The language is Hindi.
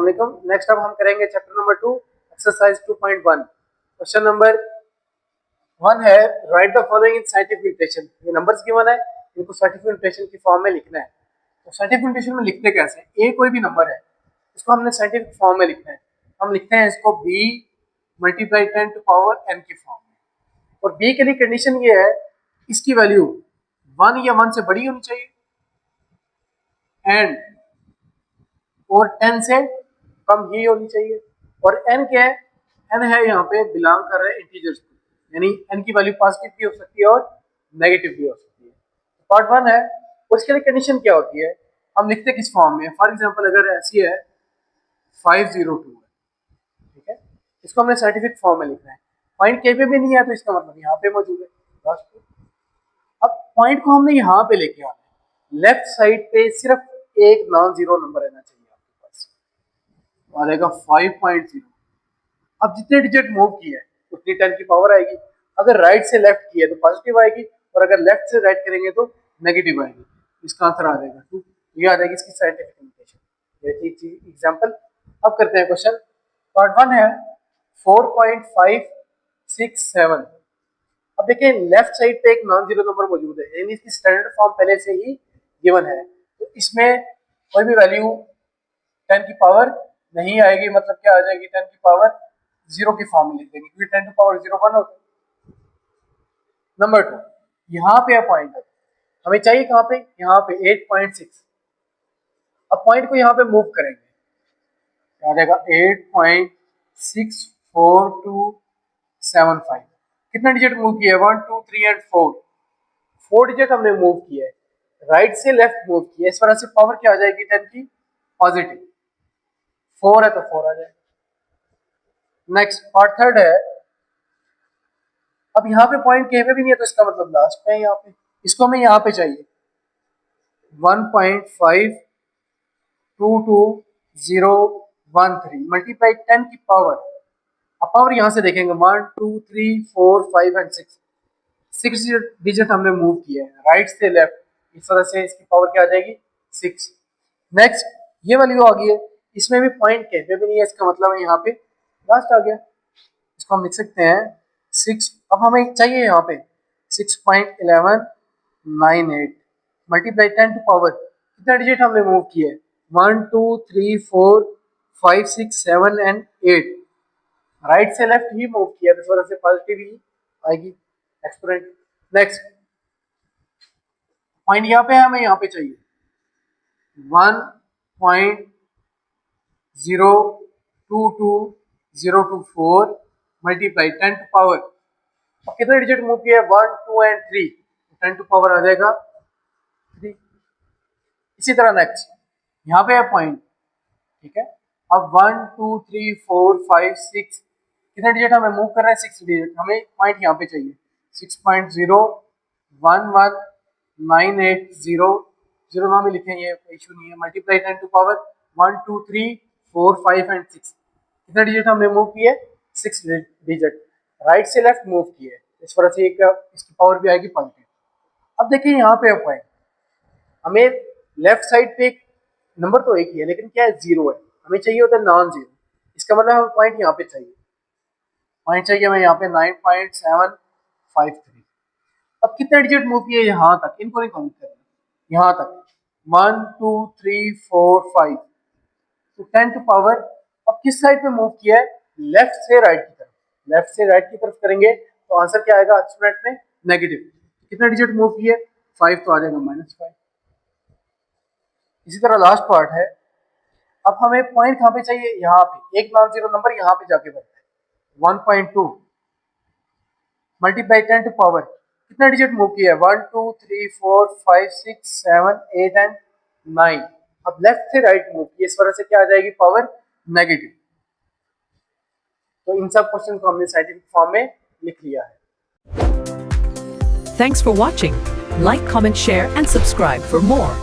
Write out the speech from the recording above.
अस्सलामुअलैकुम। नेक्स्ट अब हम करेंगे chapter number 2 exercise 2.1। Question number 1 है right the following in scientific notation. ये नंबर्स गिवन है, इनको साइंटिफिक नोटेशन की फॉर्म में लिखना है। तो साइंटिफिक नोटेशन में लिखते कैसे हैं? ए कोई भी नंबर है, इसको हमने साइंटिफिक फॉर्म में लिखना है। हम लिखते हैं इसको b multiply 10 to power n की फॉर्म में। और b के लिए कंडीशन ये है, इसकी वैल्यू 1 या 1 से बड़ी होनी चाहिए एंड और 10 से कम ही होनी चाहिए। और n क्या है? n है यहाँ पे बिलोंग कर रहा है इंटीजर्स को, यानी n की वैल्यू पॉजिटिव भी हो सकती है और नेगेटिव भी हो सकती है। पार्ट 1 है, और इसके लिए कंडीशन क्या होती है? हम लिखते हैं किस फॉर्म में? फॉर एग्जांपल अगर ऐसी है 502 है, ठीक है, इसको हमने साइंटिफिक फॉर्म में लिखना है। पॉइंट के पे भी नहीं है तो इसका मतलब यहाँ पे मौजूद है लास्ट पे। अब पॉइंट को हमने यहाँ पे लेके आना है, लेफ्ट साइड पे सिर्फ एक नॉन जीरो नंबर रहना चाहिए आपके पास, तो आ जाएगा 5.0। अब जितने डिजिट मूव किए हैं उतनी 10 की पावर आएगी। अगर राइट से लेफ्ट किए तो पॉजिटिव आएगी, और अगर लेफ्ट से राइट करेंगे तो नेगेटिव आएगी। इसका आंसर आ जाएगा 2। ये आ जाएगी इसकी साइंटिफिक नोटेशन। ये थी एग्जांपल। अब करते हैं क्वेश्चन। पार्ट 1 है 4.567। अब देखिए लेफ्ट साइड पे एक नॉन जीरो नंबर मौजूद है, यानी इसकी स्टैंडर्ड फॉर्म पहले से ही गिवन है, तो इसमें कोई भी वैल्यू 10 की पावर नहीं आएगी। मतलब क्या आ जाएगी? 10 की पावर 0 की फॉर्म में लिख देंगे, क्योंकि 10 टू पावर 0 1 होता है। नंबर 2, यहाँ पे है पॉइंट, हमें चाहिए कहाँ पे? यहाँ पे 8.6। अब पॉइंट को यहाँ पे मूव करेंगे, आ जाएगा 8.64275। कितना डिजिट मूव किया है? 1 2 3 एंड 4। 4 डिजिट हमने मूव किया है, राइट से लेफ्ट मूव किया है। इस वजह से पावर क्या आ जाएगी 10 की? पॉजिटिव। 4 है तो 4 आ जाएगा। नेक्स्ट पार्ट 3 है। अब यहाँ पे पॉइंट कहीं पे भी नहीं है, तो इसका मतलब लास्ट पे है यहाँ पे। इसको हमें यहाँ पे चाहिए 1.522013 मल्टीप्लाई 10 की पावर। अब पावर यहाँ से देखेंगे 1 2 3 4 5 एंड 6। 6 डिजिट हमने मूव किया है राइट से लेफ्ट, इस तरह से इसकी पावर क्या आ जाएगी? 6। नेक्स्ट ये वैल्यू आ गई है, इसमें भी पॉइंट कहीं पे भी नहीं है, इसका मतलब है यहाँ पे लास्ट आ गया। इसको हम लिख सकते हैं 6। अब हमें चाहिए यहाँ पे 6.1198 मल्टीप्लाई 10 टू पावर। कितना डिजिट हमने मूव किया है? 1 2 3 4 5 6 7 एंड 8। राइट से लेफ्ट ही मूव किया, तो इस वजह से पॉजिटिव ही आएगी एक्सपोनेंट। नेक्स्ट पॉइंट यहाँ पे है, हमें यहाँ पे चाहिए 1.022024 मल्टीप्लाई 10 टू पावर। अब कितने डिजिट मूव किया है? 1 2 एंड 3, 10 टू पावर आ जाएगा 3। इसी तरह नेक्स्ट यहाँ पे है पॉइंट, ठीक है। अब 1 2 3 4 5 6 कितने डिजिट हमें मूव कर रहे हैं? 6 डिजिट। हमें पॉइंट यहाँ पे चाहिए 6.0119800 में लिखे, ये इशू नहीं है। Multiply 10 to power 1 2 3 4 5 and 6। कितने डिजिट हमने मूव किए? 6 डिजिट। राइट से लेफ्ट मूव किए, इस वजह से इसकी पावर भी आएगी पॉजिटिव। अब देखिए यहाँ पे पॉइंट, हमें लेफ्ट साइड पे एक नंबर तो एक ही है, लेकिन क्या है? 0 है। हमें चाहिए होता है नॉन जीरो। इसका मतलब हमें पॉइंट यहाँ पे चाहिए, पॉइंट चाहिए हमें यहाँ पे 9.753। अब कितने डिजिट मूव किए यहाँ तक? इनको नहीं काउंट करना, यहाँ तक 1 2 3 4 5, तो 10 टू पावर। अब किस साइड पे मूव किया है? लेफ्ट से राइट की तरफ। लेफ्ट से राइट की तरफ करेंगे तो आंसर क्या आएगा? एक्सपोनेंट में नेगेटिव। कितने डिजिट मूव किए? 5, तो आ जाएगा -5। इसी तरह लास्ट पार्ट है। अब हमें पॉइंट कहाँ पे चाहिए? यहाँ पे एक नॉन जीरो नंबर यहाँ पे जाके बनता है 1.2 मल्टीप्लाई 10 टू पावर। कितना डिजिट मूव किया है? 1 2 3 4 5 6 7 8 एंड 9। अब लेफ्ट से राइट मूव किया, इस वजह से क्या आ जाएगी? Power negative. तो इन सब क्वेश्चन को हमने साइंटिफिक फॉर्म में लिख लिया है। Thanks for watching. Like, comment, share and subscribe for more.